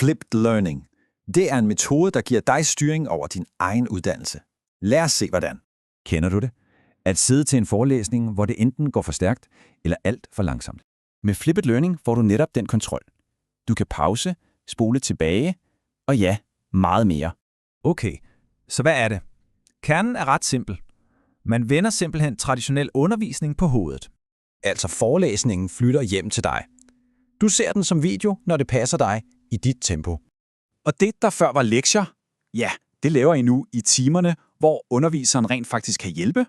Flipped Learning. Det er en metode, der giver dig styring over din egen uddannelse. Lad os se, hvordan. Kender du det? At sidde til en forelæsning, hvor det enten går for stærkt eller alt for langsomt. Med Flipped Learning får du netop den kontrol. Du kan pause, spole tilbage, og ja, meget mere. Okay, så hvad er det? Kernen er ret simpel. Man vender simpelthen traditionel undervisning på hovedet. Altså forelæsningen flytter hjem til dig. Du ser den som video, når det passer dig i dit tempo. Og det, der før var lektier, ja, det laver I nu i timerne, hvor underviseren rent faktisk kan hjælpe.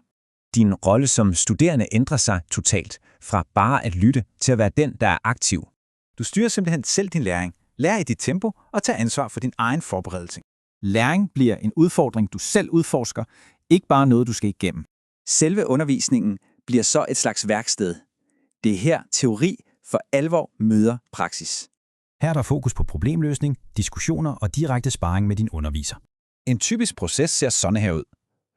Din rolle som studerende ændrer sig totalt, fra bare at lytte til at være den, der er aktiv. Du styrer simpelthen selv din læring, lærer i dit tempo og tager ansvar for din egen forberedelse. Læring bliver en udfordring, du selv udforsker, ikke bare noget, du skal igennem. Selve undervisningen bliver så et slags værksted. Det er her teori for alvor møder praksis. Her er der fokus på problemløsning, diskussioner og direkte sparring med din underviser. En typisk proces ser sådan her ud.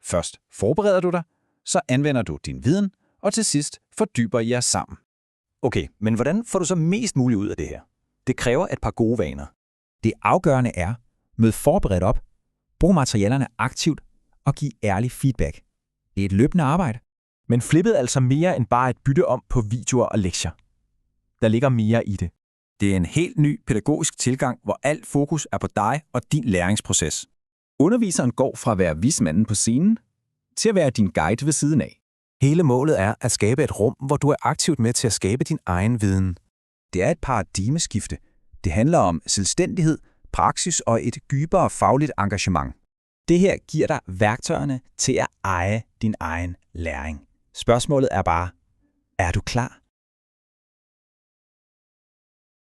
Først forbereder du dig, så anvender du din viden, og til sidst fordyber I jer sammen. Okay, men hvordan får du så mest muligt ud af det her? Det kræver et par gode vaner. Det afgørende er, mød forberedt op, brug materialerne aktivt og giv ærlig feedback. Det er et løbende arbejde. Men flippet altså mere end bare et bytte om på videoer og lektier. Der ligger mere i det. Det er en helt ny pædagogisk tilgang, hvor alt fokus er på dig og din læringsproces. Underviseren går fra at være vismanden på scenen til at være din guide ved siden af. Hele målet er at skabe et rum, hvor du er aktivt med til at skabe din egen viden. Det er et paradigmeskifte. Det handler om selvstændighed, praksis og et dybere fagligt engagement. Det her giver dig værktøjerne til at eje din egen læring. Spørgsmålet er bare, er du klar?